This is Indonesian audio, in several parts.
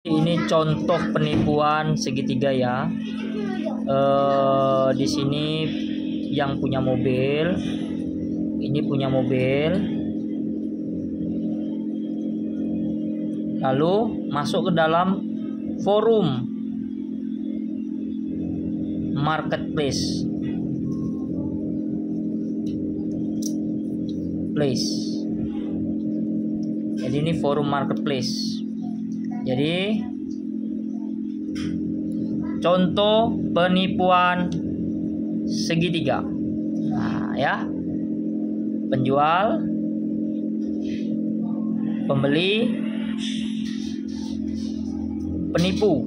Ini contoh penipuan segitiga ya. Di sini yang punya mobil, ini punya mobil, lalu masuk ke dalam forum marketplace. Jadi ini forum marketplace. Jadi contoh penipuan segitiga. Nah, ya. Penjual, pembeli, penipu.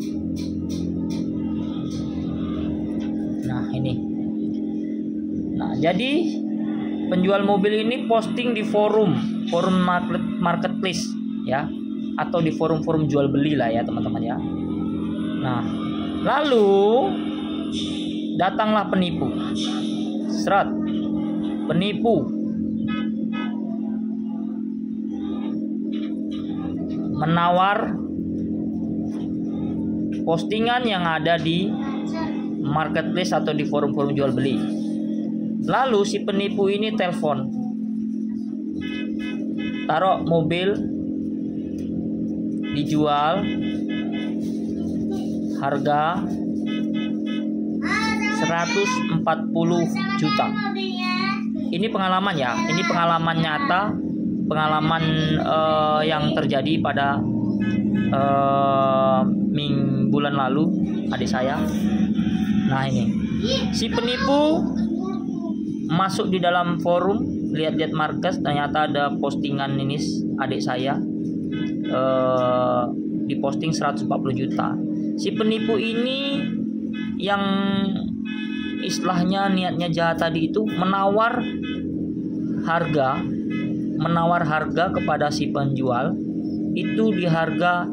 Nah, ini. Nah, jadi penjual mobil ini posting di forum marketplace ya, atau di forum-forum jual beli lah ya teman-teman ya. Nah, lalu datanglah penipu. Penipu menawar postingan yang ada di marketplace atau di forum-forum jual beli. Lalu si penipu ini telepon, taruh mobil dijual harga 140 juta. Ini pengalaman ya, ini pengalaman nyata, pengalaman yang terjadi pada bulan lalu adik saya. Nah, ini si penipu masuk di dalam forum, lihat-lihat market, ternyata ada postingan ini adik saya, diposting 140 juta. Si penipu ini yang istilahnya niatnya jahat tadi itu menawar harga kepada si penjual itu di harga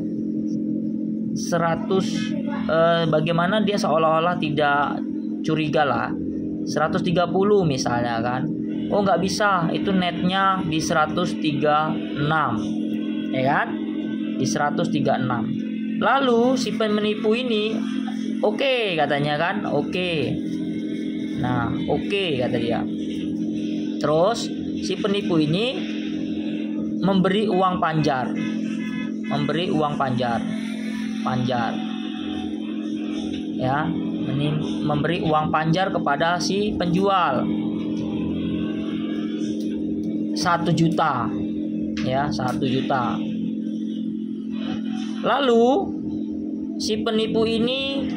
100, bagaimana dia seolah-olah tidak curiga lah, 130 misalnya kan. Oh, nggak bisa, itu netnya di 136 ya kan, di 136. Lalu si penipu ini oke katanya kan, oke. Nah, oke kata dia. Terus si penipu ini memberi uang panjar, ya, memberi uang panjar kepada si penjual 1 juta ya, 1 juta. Lalu si penipu ini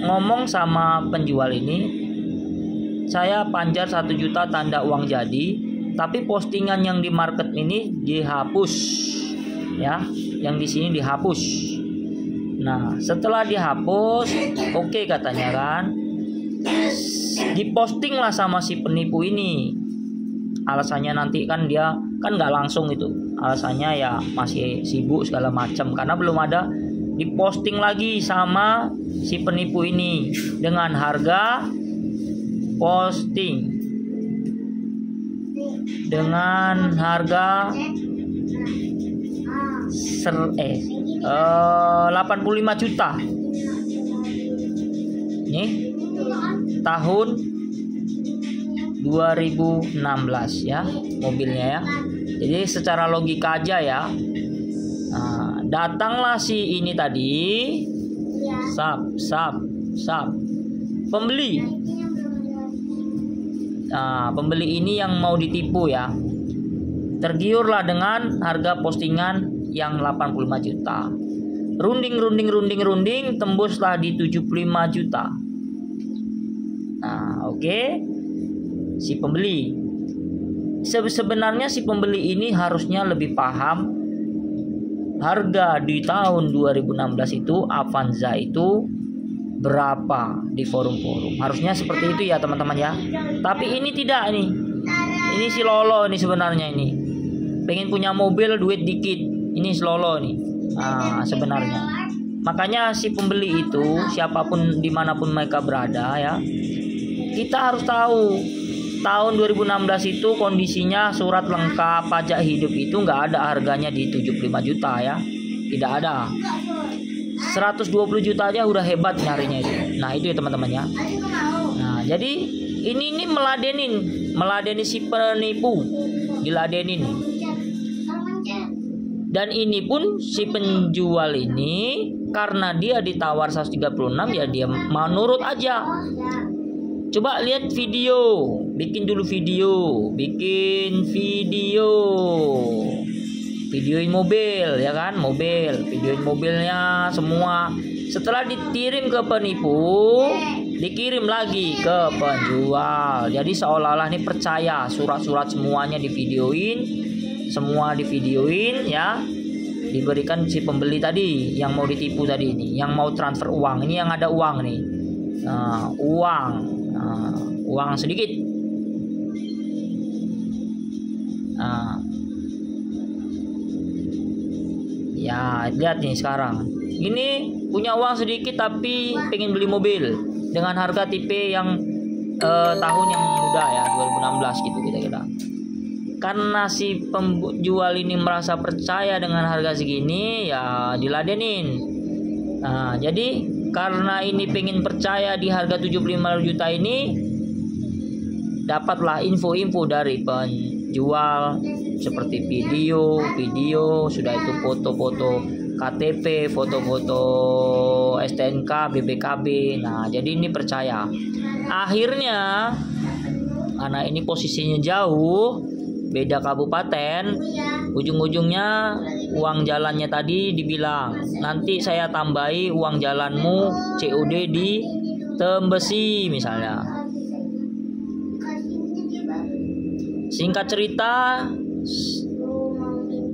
ngomong sama penjual ini, saya panjar 1 juta tanda uang jadi, tapi postingan yang di market ini dihapus ya, yang di sini dihapus. Nah, setelah dihapus, oke katanya kan, diposting lah sama si penipu ini. Alasannya nanti kan dia kan nggak langsung itu, alasannya ya masih sibuk segala macam karena belum ada. Diposting lagi sama si penipu ini dengan harga posting dengan harga 85 juta. Nih, tahun 2016 ya mobilnya ya. Jadi secara logika aja ya. Nah, datanglah si ini tadi, pembeli. Nah, pembeli ini yang mau ditipu ya, tergiurlah dengan harga postingan yang 85 juta. Runding, tembuslah di 75 juta. Nah, oke. Si pembeli, sebenarnya si pembeli ini harusnya lebih paham harga di tahun 2016 itu Avanza itu berapa di forum-forum. Harusnya seperti itu ya teman-teman ya. Tapi ini tidak nih. Ini si Lolo nih sebenarnya ini. Pengen punya mobil duit dikit. Ini si Lolo nih. Nah, sebenarnya. Makanya si pembeli itu siapapun dimanapun mereka berada ya, kita harus tahu tahun 2016 itu kondisinya surat lengkap pajak hidup itu nggak ada harganya di 75 juta ya. Tidak ada. 120 juta aja udah hebat nyarinya itu. Nah itu ya teman-teman ya. Nah jadi ini meladeni si penipu, diladenin. Dan ini pun si penjual ini karena dia ditawar 136 ya dia mau nurut aja. Coba lihat video, bikin video, videoin mobil ya kan, videoin mobilnya semua. Setelah dikirim ke penipu, dikirim lagi ke penjual. Jadi seolah-olah ini percaya, surat-surat semuanya semua divideoin ya, diberikan si pembeli tadi yang mau ditipu tadi ini, yang mau transfer uang ini, yang ada uang nih, uang sedikit, ya lihat nih sekarang, ini punya uang sedikit tapi pengen beli mobil dengan harga tipe yang tahun yang muda ya, 2016 gitu kira-kira. Karena si penjual ini merasa percaya dengan harga segini ya diladenin. Nah, jadi karena ini pengen percaya di harga 75 juta ini, dapatlah info-info dari penjual seperti video, sudah itu foto-foto KTP, foto-foto STNK, BPKB. Nah, jadi ini percaya. Akhirnya anak ini posisinya jauh, beda kabupaten, ujung-ujungnya uang jalannya tadi dibilang nanti saya tambahi uang jalanmu COD di Tembesi misalnya. Singkat cerita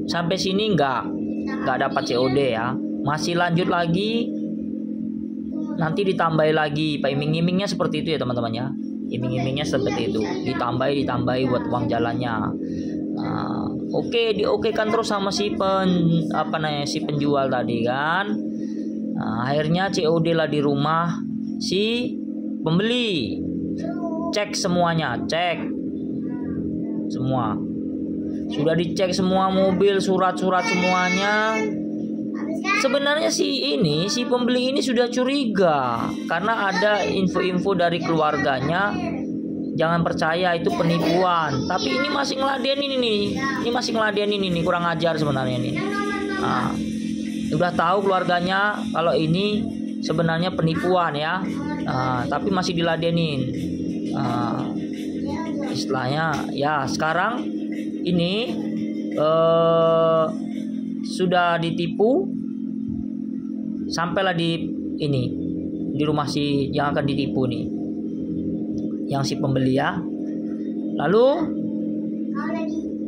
sampai sini nggak dapat COD ya, masih lanjut lagi, nanti ditambahi lagi. Pak iming-imingnya seperti itu ya teman-teman ya. Iming-imingnya seperti itu, ditambahi buat uang jalannya. Oke, diokekan terus sama si penjual tadi kan. Akhirnya COD lah di rumah si pembeli. Cek semuanya, semua. Sudah dicek semua mobil, surat-surat semuanya. Sebenarnya si pembeli ini sudah curiga karena ada info-info dari keluarganya, jangan percaya itu penipuan. Tapi ini masih ngeladenin ini, kurang ajar sebenarnya ini. Udah tahu keluarganya kalau ini sebenarnya penipuan ya, tapi masih diladenin. Istilahnya ya sekarang ini sudah ditipu. Sampailah di rumah si yang akan ditipu nih, yang si pembeli ya. Lalu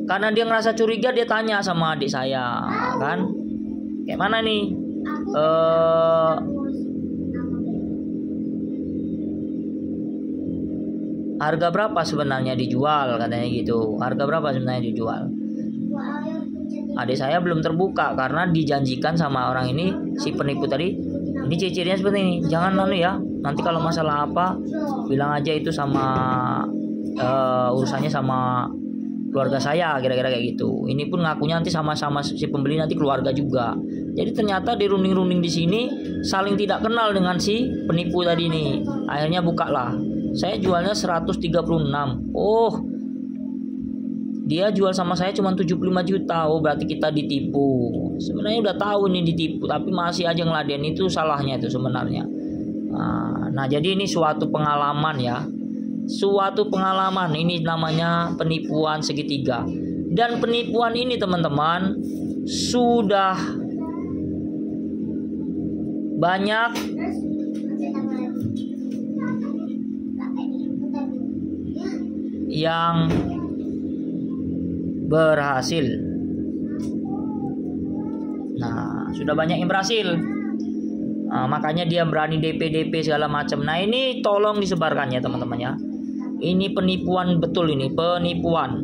karena dia ngerasa curiga, dia tanya sama adik saya kan, kayak mana nih harga berapa sebenarnya dijual, katanya gitu. Harga berapa sebenarnya dijual? Adik saya belum terbuka karena dijanjikan sama orang ini, si penipu tadi, ini ciri-cirinya seperti ini, jangan ya, nanti kalau masalah apa bilang aja itu sama urusannya sama keluarga saya, kira-kira kayak gitu. Ini pun ngakunya nanti sama-sama si pembeli nanti keluarga juga. Jadi ternyata dirunding-runding di sini saling tidak kenal dengan si penipu tadi nih. Akhirnya bukalah, saya jualnya 136. Oh, dia jual sama saya cuma 75 juta. Oh, berarti kita ditipu. Sebenarnya udah tahu nih ditipu, tapi masih aja ngeladen. Itu salahnya itu sebenarnya. Nah, jadi ini suatu pengalaman ya. Suatu pengalaman, ini namanya penipuan segitiga. Dan penipuan ini teman-teman sudah banyak yang berhasil. Nah, sudah banyak yang berhasil. Makanya dia berani DP segala macam. Nah, ini tolong disebarkan ya teman-teman ya. Ini penipuan betul, ini penipuan.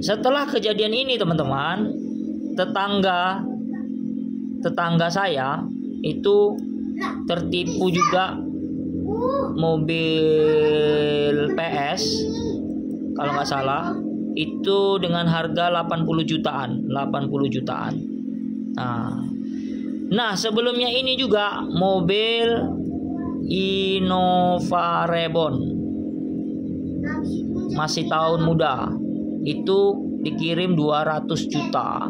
Setelah kejadian ini teman-teman, tetangga saya itu tertipu juga mobil PS kalau nggak salah itu dengan harga 80 jutaan. Nah, sebelumnya ini juga mobil Innova Reborn masih tahun muda itu dikirim 200 juta.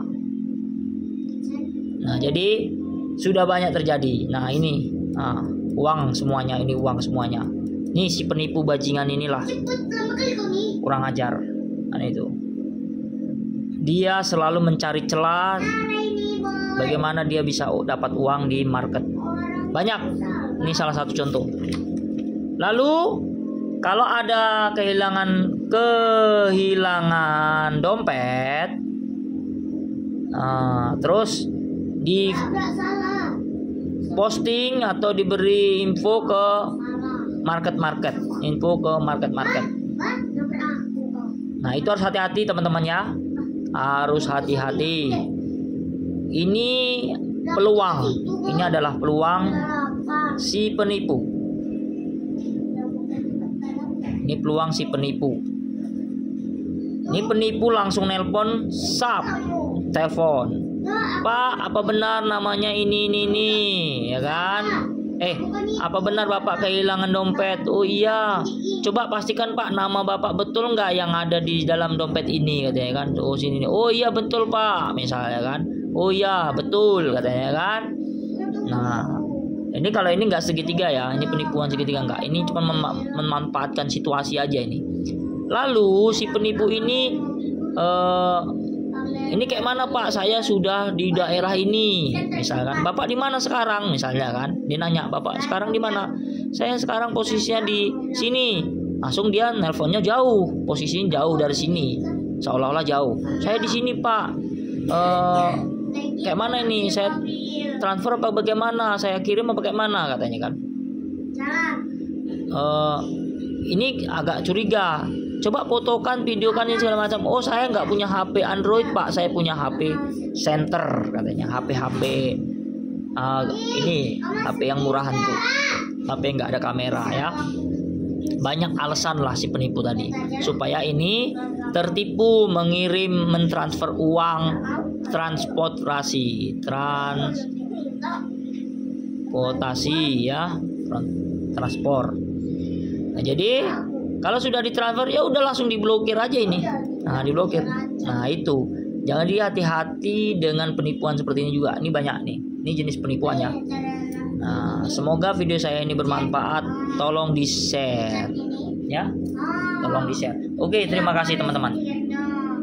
Nah, jadi sudah banyak terjadi. Nah, ini uang semuanya, ini uang semuanya. Ini si penipu bajingan inilah kurang ajar. Nah, itu dia selalu mencari celah bagaimana dia bisa dapat uang di market banyak. Ini salah satu contoh. Lalu kalau ada kehilangan dompet, terus di posting atau diberi info ke market. Nah, itu harus hati-hati teman-teman ya. Harus hati-hati. Ini peluang. Ini adalah peluang si penipu. Ini peluang si penipu. Ini penipu langsung nelpon, telepon. Pak, apa benar namanya ini, ya kan? Apa benar Bapak kehilangan dompet? Oh iya. Coba pastikan Pak, nama Bapak betul nggak yang ada di dalam dompet ini, katanya kan? Oh sini nih. Oh iya betul Pak, misalnya kan? Oh iya betul, katanya kan? Nah, ini kalau ini nggak segitiga ya, ini penipuan segitiga nggak. Ini cuma memanfaatkan situasi aja ini. Lalu si penipu ini kayak mana Pak? Saya sudah di daerah ini, misalkan. Bapak di mana sekarang, misalnya kan? Dia nanya, Bapak sekarang di mana? Saya sekarang posisinya di sini. Langsung dia nelponnya jauh, posisinya jauh dari sini, seolah-olah jauh. Saya di sini Pak. Kayak mana ini? Saya transfer apa bagaimana? Saya kirim apa kayak mana? Katanya kan. Ini agak curiga. Coba fotokan, videokan ini segala macam. Oh saya nggak punya HP Android Pak, saya punya HP center, katanya. HP ini HP yang murahan tuh, HP nggak ada kamera ya. Banyak alasan lah si penipu tadi supaya ini tertipu, mentransfer uang, transportasi ya, transport. Nah, jadi kalau sudah ditransfer ya udah langsung diblokir aja ini. Nah, diblokir. Nah, itu. Jangan hati-hati dengan penipuan seperti ini juga. Ini banyak nih. Ini jenis penipuannya. Nah, semoga video saya ini bermanfaat. Tolong di-share ya. Tolong di-share. Oke, terima kasih teman-teman.